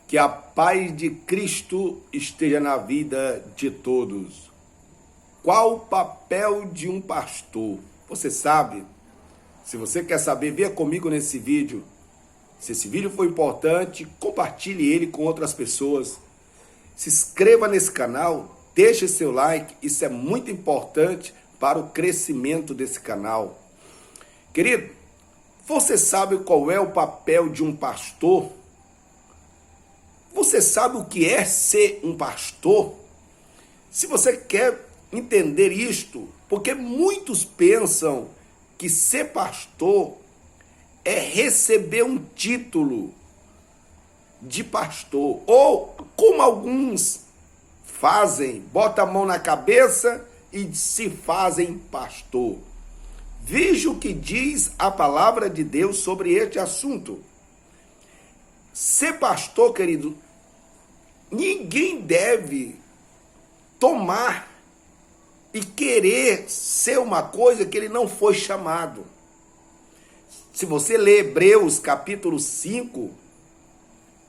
Que a paz de Cristo esteja na vida de todos. Qual o papel de um pastor? Você sabe? Se você quer saber, venha comigo nesse vídeo. Se esse vídeo foi importante, compartilhe ele com outras pessoas. Se inscreva nesse canal, deixe seu like, isso é muito importante para o crescimento desse canal. Querido, você sabe qual é o papel de um pastor? Você sabe o que é ser um pastor? Se você quer entender isto, porque muitos pensam que ser pastor é receber um título de pastor, ou como alguns fazem, botam a mão na cabeça e se fazem pastor. Veja o que diz a palavra de Deus sobre este assunto. Ser pastor, querido, ninguém deve tomar e querer ser uma coisa que ele não foi chamado. Se você ler Hebreus capítulo 5,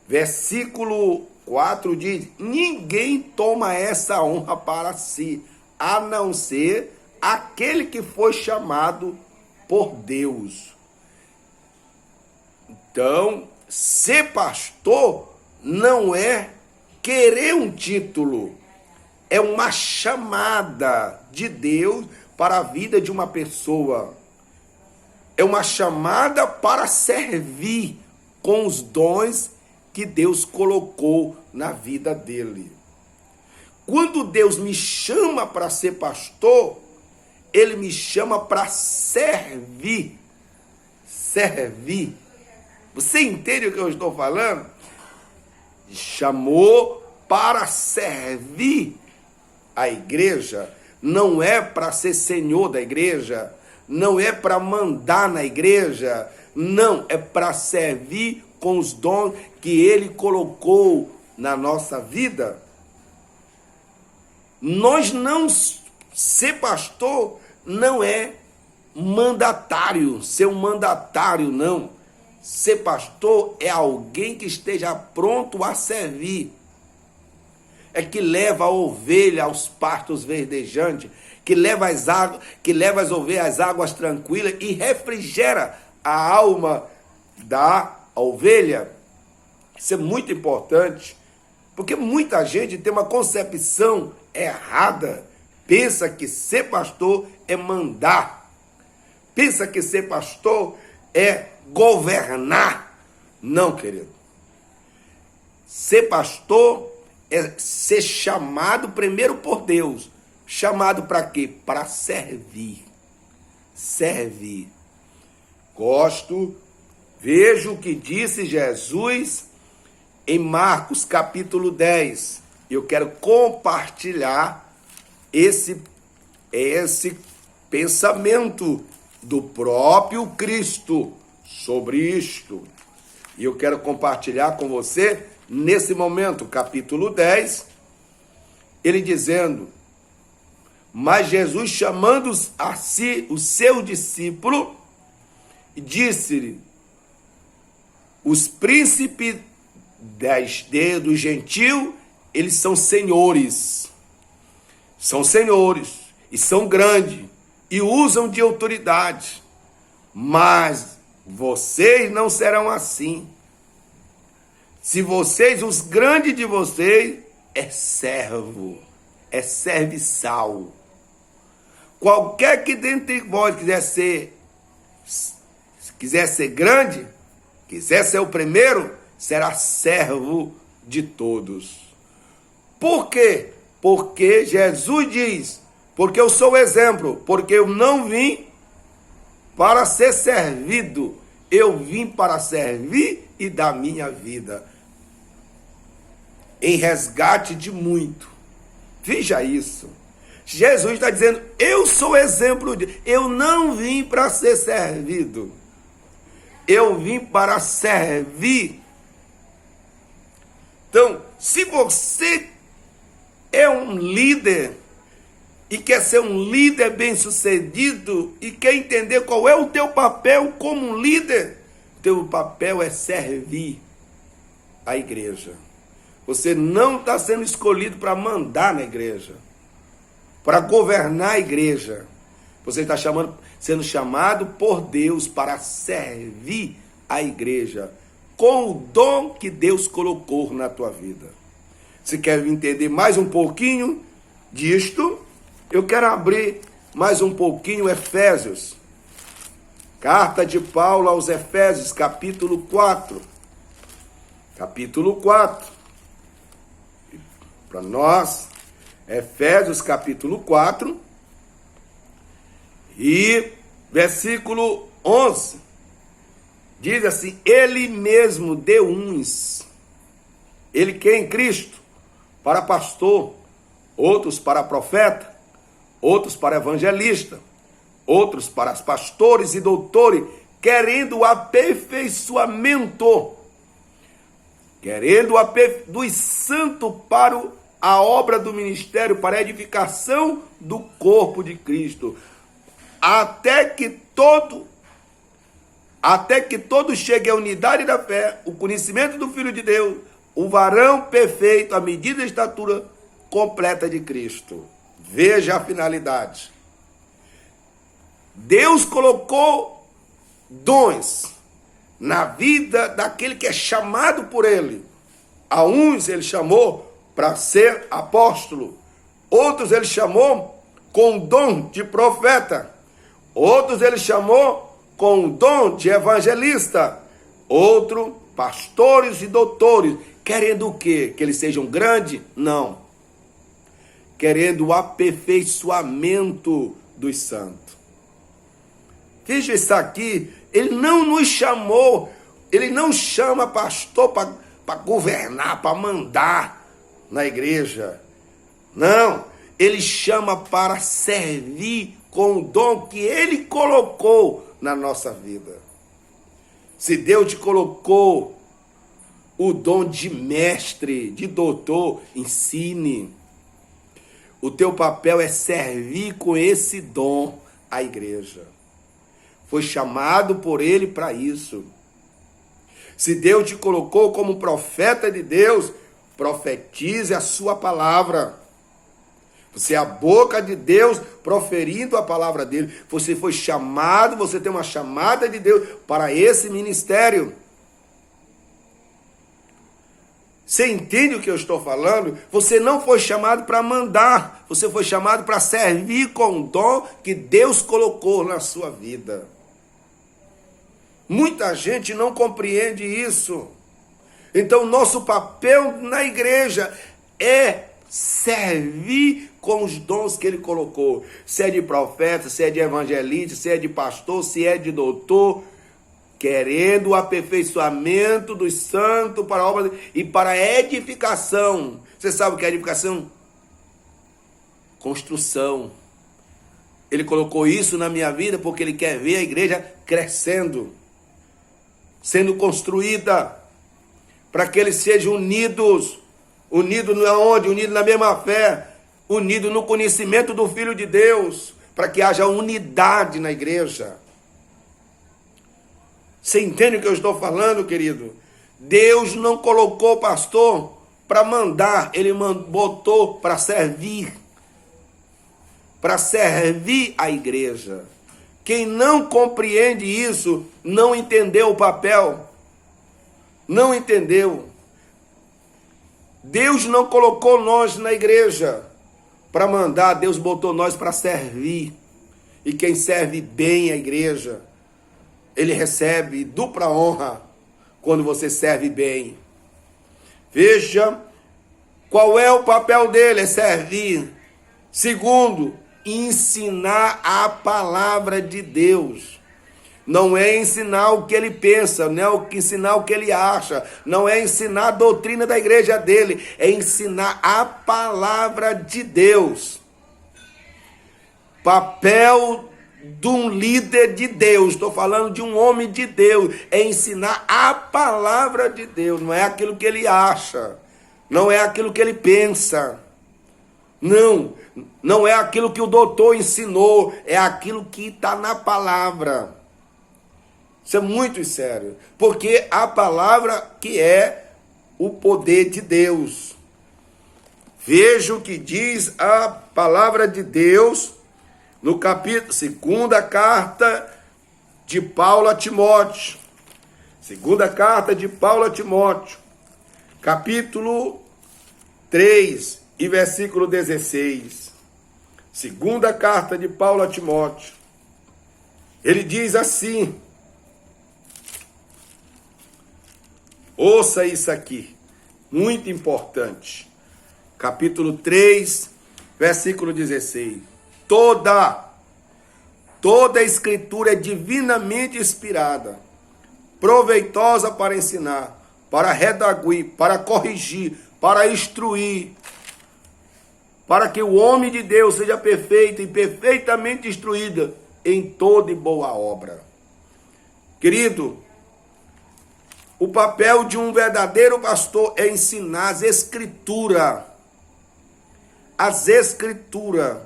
versículo 4 diz: ninguém toma essa honra para si, a não ser aquele que foi chamado por Deus. Então, ser pastor não é querer um título, é uma chamada de Deus para a vida de uma pessoa. É uma chamada para servir com os dons que Deus colocou na vida dele. Quando Deus me chama para ser pastor, Ele me chama para servir. Servir. Você entende o que eu estou falando? Chamou para servir a igreja. Não é para ser senhor da igreja. Não é para mandar na igreja. Não, é para servir com os dons que Ele colocou na nossa vida. Nós não... Ser pastor não é mandatário, ser um mandatário, não. Ser pastor é alguém que esteja pronto a servir. É que leva a ovelha aos pastos verdejantes, que leva as ovelhas às águas tranquilas e refrigera a alma da ovelha. Isso é muito importante, porque muita gente tem uma concepção errada. Pensa que ser pastor é mandar. Pensa que ser pastor é governar. Não, querido. Ser pastor é ser chamado primeiro por Deus. Chamado para quê? Para servir. Servir. Vejo o que disse Jesus em Marcos capítulo 10. Eu quero compartilhar esse pensamento do próprio Cristo sobre isto. E eu quero compartilhar com você, nesse momento, capítulo 10, ele dizendo: mas Jesus, chamando a si o seu discípulo, disse-lhe: os príncipes do gentio, eles são senhores. São senhores e são grandes e usam de autoridade. Mas vocês não serão assim. Se vocês, os grandes de vocês, é servo, é serviçal. Qualquer que dentre vós quiser ser grande, quiser ser o primeiro, será servo de todos. Por quê? Porque Jesus diz: porque eu sou o exemplo, porque eu não vim para ser servido, eu vim para servir e dar minha vida em resgate de muito. Veja isso. Jesus está dizendo: eu sou exemplo eu não vim para ser servido, eu vim para servir. Então, se você é um líder e quer ser um líder bem-sucedido e quer entender qual é o teu papel como um líder, teu papel é servir. a igreja. Você não está sendo escolhido para mandar na igreja, para governar a igreja. Você está sendo chamado por Deus para servir a igreja com o dom que Deus colocou na tua vida. Se quer entender mais um pouquinho disto, eu quero abrir mais um pouquinho Efésios. Carta de Paulo aos Efésios, capítulo 4. Capítulo 4. Para nós, Efésios, capítulo 4. E versículo 11. Diz assim: Ele mesmo deu uns. Ele quem? Cristo. Para pastor. Outros para profeta. Outros para evangelista. Outros para pastores e doutores, querendo o aperfeiçoamento, dos santos para a obra do ministério, para a edificação do corpo de Cristo, até que todos cheguem à unidade da fé, o conhecimento do Filho de Deus, o varão perfeito, à medida da estatura completa de Cristo. Veja a finalidade. Deus colocou dons na vida daquele que é chamado por Ele. A uns Ele chamou para ser apóstolo, outros Ele chamou com o dom de profeta, outros Ele chamou com o dom de evangelista, outros pastores e doutores, querendo o quê? Que eles sejam grandes? Não. Querendo o aperfeiçoamento dos santos. Veja isso aqui, ele não nos chamou, ele não chama pastor para governar, para mandar na igreja. Não, ele chama para servir com o dom que ele colocou na nossa vida. Se Deus te colocou o dom de mestre, de doutor, ensine. O teu papel é servir com esse dom a igreja. Foi chamado por Ele para isso. Se Deus te colocou como profeta de Deus, profetize a sua palavra. Você é a boca de Deus proferindo a palavra dele. Você foi chamado, você tem uma chamada de Deus para esse ministério. Você entende o que eu estou falando? Você não foi chamado para mandar. Você foi chamado para servir com o dom que Deus colocou na sua vida. Muita gente não compreende isso. Então, nosso papel na igreja é servir com os dons que Ele colocou. Se é de profeta, se é de evangelista, se é de pastor, se é de doutor, querendo o aperfeiçoamento dos santos para a obra e para a edificação. Você sabe o que é edificação? Construção. Ele colocou isso na minha vida porque Ele quer ver a igreja crescendo, sendo construída, para que eles sejam unidos. Unidos não é onde? Unidos na mesma fé, unidos no conhecimento do Filho de Deus, para que haja unidade na igreja. Você entende o que eu estou falando, querido? Deus não colocou pastor para mandar, Ele botou para servir a igreja. Quem não compreende isso, não entendeu o papel, não entendeu. Deus não colocou nós na igreja para mandar, Deus botou nós para servir. E quem serve bem a igreja, ele recebe dupla honra quando você serve bem. Veja, qual é o papel dele? É servir. Segundo, ensinar a palavra de Deus. Não é ensinar o que ele pensa, não é ensinar o que ele acha, não é ensinar a doutrina da igreja dele, é ensinar a palavra de Deus. Papel de um líder de Deus, estou falando de um homem de Deus, é ensinar a palavra de Deus, não é aquilo que ele acha, não é aquilo que ele pensa. Não é aquilo que o doutor ensinou, é aquilo que está na palavra. Isso é muito sério, porque a palavra que é o poder de Deus. Veja o que diz a palavra de Deus no capítulo, segunda carta de Paulo a Timóteo. Segunda carta de Paulo a Timóteo, capítulo 3 e versículo 16. Segunda carta de Paulo a Timóteo. Ele diz assim, ouça isso aqui, muito importante. Capítulo 3, versículo 16. Toda a escritura é divinamente inspirada, proveitosa para ensinar, para redarguir, para corrigir, para instruir, para que o homem de Deus seja perfeito e perfeitamente instruído em toda e boa obra. Querido, o papel de um verdadeiro pastor é ensinar as escrituras. As escrituras.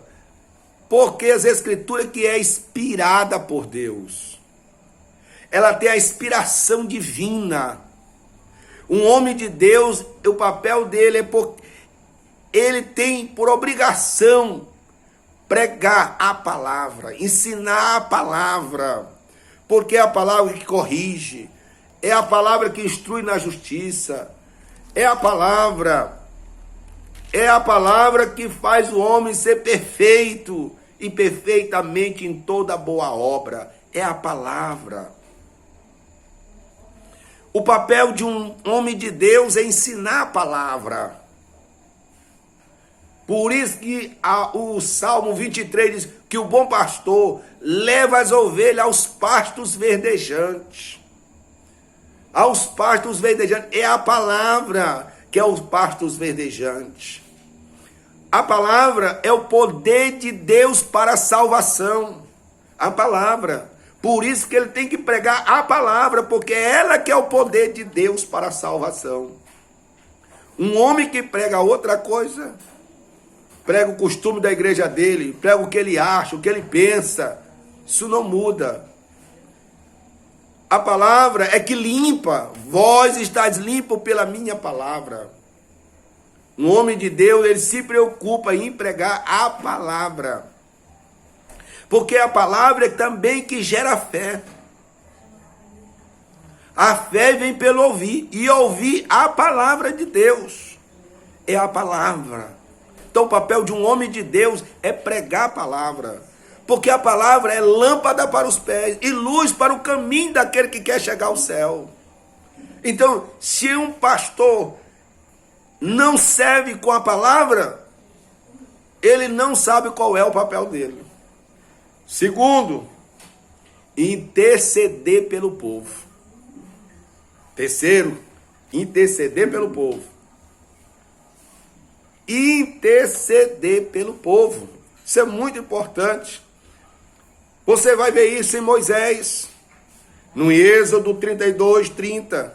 Porque as escrituras que é inspirada por Deus. Ela tem a inspiração divina. Um homem de Deus, o papel dele é ele tem por obrigação pregar a palavra, ensinar a palavra, porque é a palavra que corrige, é a palavra que instrui na justiça, é a palavra que faz o homem ser perfeito e perfeitamente em toda boa obra, é a palavra. O papel de um homem de Deus é ensinar a palavra. Por isso que o Salmo 23 diz que o bom pastor leva as ovelhas aos pastos verdejantes. Aos pastos verdejantes. É a palavra que é os pastos verdejantes. A palavra é o poder de Deus para a salvação. A palavra. Por isso que ele tem que pregar a palavra, porque é ela que é o poder de Deus para a salvação. Um homem que prega outra coisa, prega o costume da igreja dele, prega o que ele acha, o que ele pensa. Isso não muda. A palavra é que limpa. Vós estáis limpos pela minha palavra. Um homem de Deus, ele se preocupa em pregar a palavra. Porque a palavra é também que gera fé. A fé vem pelo ouvir. E ouvir a palavra de Deus. É a palavra. Então o papel de um homem de Deus é pregar a palavra. Porque a palavra é lâmpada para os pés e luz para o caminho daquele que quer chegar ao céu. Então, se um pastor não serve com a palavra, ele não sabe qual é o papel dele. Segundo, interceder pelo povo. Terceiro, interceder pelo povo. Interceder pelo povo. Isso é muito importante. Você vai ver isso em Moisés, no Êxodo 32:30.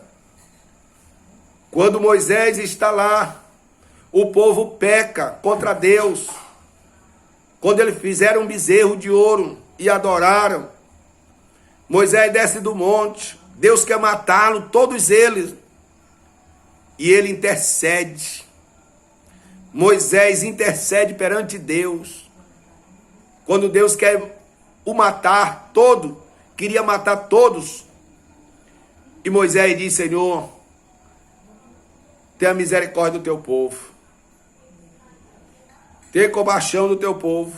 Quando Moisés está lá, o povo peca contra Deus. Quando eles fizeram um bezerro de ouro e adoraram, Moisés desce do monte. Deus quer matá-lo, todos eles. E ele intercede. Moisés intercede perante Deus. Quando Deus quer o matar todo, queria matar todos. E Moisés diz: Senhor, tenha misericórdia do teu povo. Tenha compaixão do teu povo.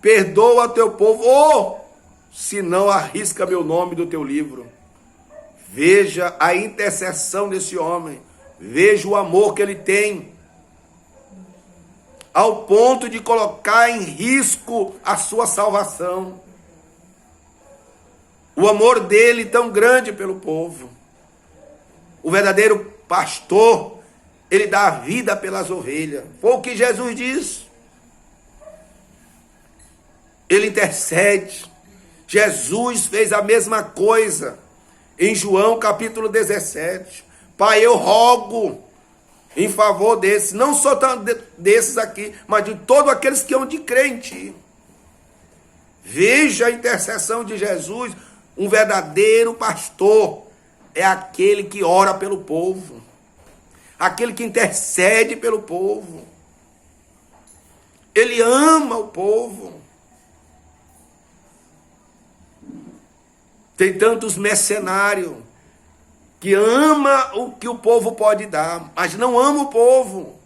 Perdoa o teu povo, ou se não, arrisca meu nome do teu livro. Veja a intercessão desse homem. Veja o amor que ele tem, ao ponto de colocar em risco a sua salvação. O amor dele tão grande pelo povo. O verdadeiro pastor, ele dá a vida pelas ovelhas. Foi o que Jesus disse. Ele intercede. Jesus fez a mesma coisa em João capítulo 17. Pai, eu rogo em favor desses, não só desses aqui, mas de todos aqueles que hão de crer em ti. Veja a intercessão de Jesus, um verdadeiro pastor. é aquele que ora pelo povo, aquele que intercede pelo povo. Ele ama o povo. Tem tantos mercenários que ama o que o povo pode dar, mas não ama o povo,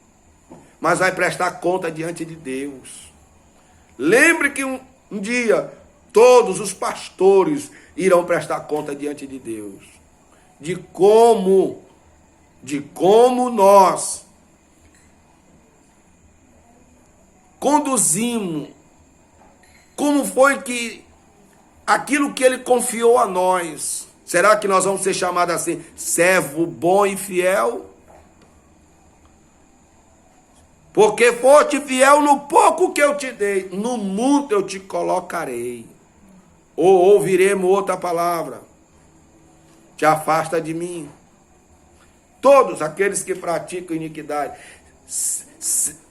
mas vai prestar conta diante de Deus. Lembre que um dia todos os pastores irão prestar conta diante de Deus, de como nós conduzimos, como foi que aquilo que ele confiou a nós, será que nós vamos ser chamados assim, servo bom e fiel? Porque foste fiel no pouco que eu te dei, no muito eu te colocarei. Ou ouviremos outra palavra, te afasta de mim. Todos aqueles que praticam iniquidade.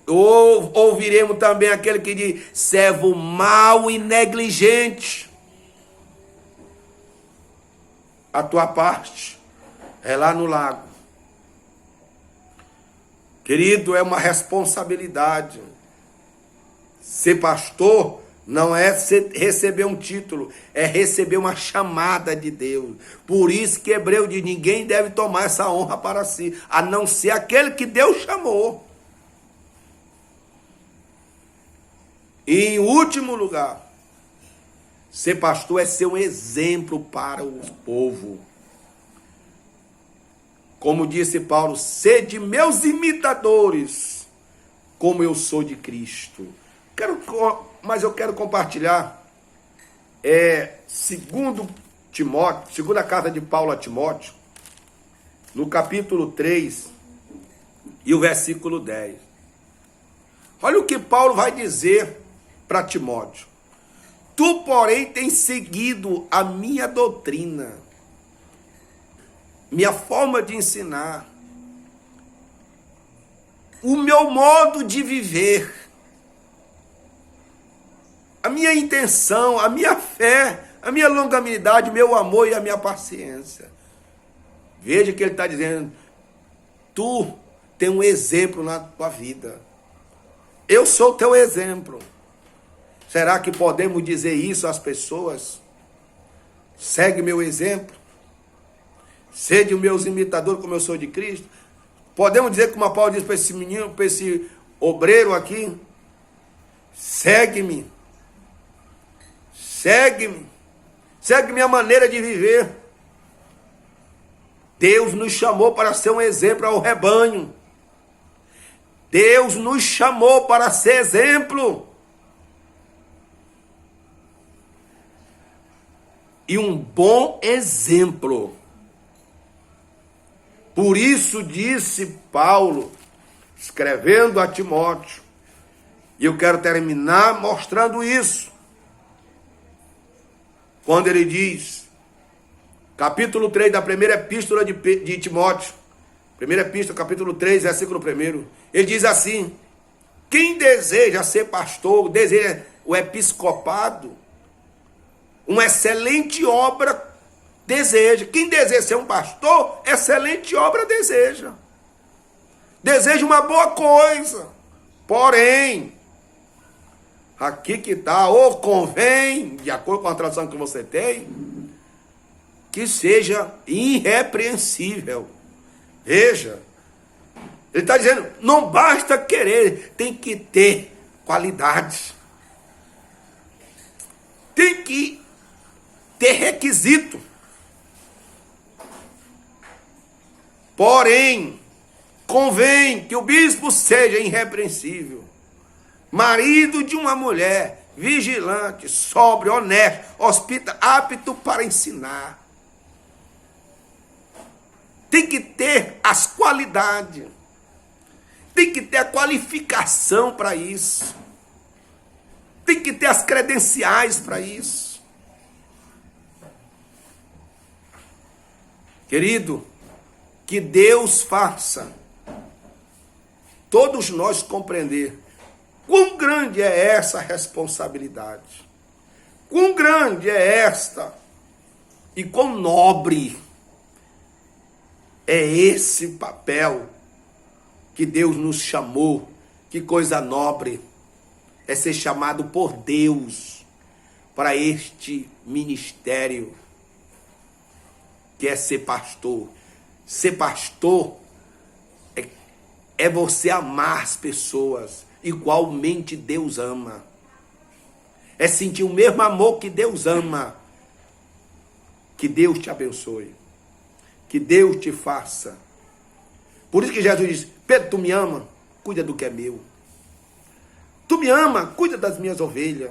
Ou ouviremos também aquele que diz, servo mau e negligente. A tua parte é lá no lago. Querido, é uma responsabilidade. Ser pastor não é receber um título, é receber uma chamada de Deus. Por isso que Hebreu diz, ninguém deve tomar essa honra para si, a não ser aquele que Deus chamou. E em último lugar, ser pastor é ser um exemplo para o povo. Como disse Paulo, sede meus imitadores, como eu sou de Cristo. Mas eu quero compartilhar, segunda carta de Paulo a Timóteo, no capítulo 3 e o versículo 10. Olha o que Paulo vai dizer para Timóteo. Tu, porém, tens seguido a minha doutrina, minha forma de ensinar, o meu modo de viver, a minha intenção, a minha fé, a minha longanimidade, meu amor e a minha paciência. Veja que ele está dizendo, tu tem um exemplo na tua vida. Eu sou teu exemplo. Será que podemos dizer isso às pessoas? Segue meu exemplo. Sede os meus imitadores como eu sou de Cristo. Podemos dizer como a Paulo diz para esse menino, para esse obreiro aqui. Segue-me. Segue-me. Segue minha maneira de viver. Deus nos chamou para ser um exemplo ao rebanho. Deus nos chamou para ser exemplo. E um bom exemplo. Por isso disse Paulo, escrevendo a Timóteo, e eu quero terminar mostrando isso. Quando ele diz, capítulo 3 da primeira epístola de Timóteo, primeira epístola, capítulo 3, versículo 1, ele diz assim, quem deseja ser pastor, deseja o episcopado, uma excelente obra deseja. Quem deseja ser um pastor, excelente obra deseja. Deseja uma boa coisa. Porém, aqui que está, ou convém, de acordo com a tradução que você tem, que seja irrepreensível. Veja, ele está dizendo, não basta querer, tem que ter qualidade. Tem que ter requisito. Porém, convém que o bispo seja irrepreensível, marido de uma mulher, vigilante, sóbrio, honesto, apto para ensinar. Tem que ter as qualidades, tem que ter a qualificação para isso, tem que ter as credenciais para isso. Querido, que Deus faça todos nós compreender quão grande é essa responsabilidade, quão grande é esta e quão nobre É esse papel que Deus nos chamou. Que coisa nobre é ser chamado por Deus para este ministério, que é ser pastor. Ser pastor é você amar as pessoas igualmente Deus ama. É sentir o mesmo amor que Deus ama. Que Deus te abençoe. Que Deus te faça. Por isso que Jesus diz: Pedro, tu me ama? Cuida do que é meu. Tu me ama? Cuida das minhas ovelhas.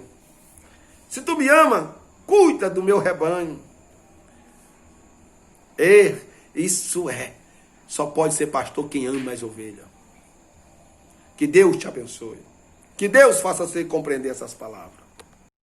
Se tu me ama, cuida do meu rebanho. Isso é. Só pode ser pastor quem ama as ovelhas. Que Deus te abençoe. Que Deus faça você compreender essas palavras.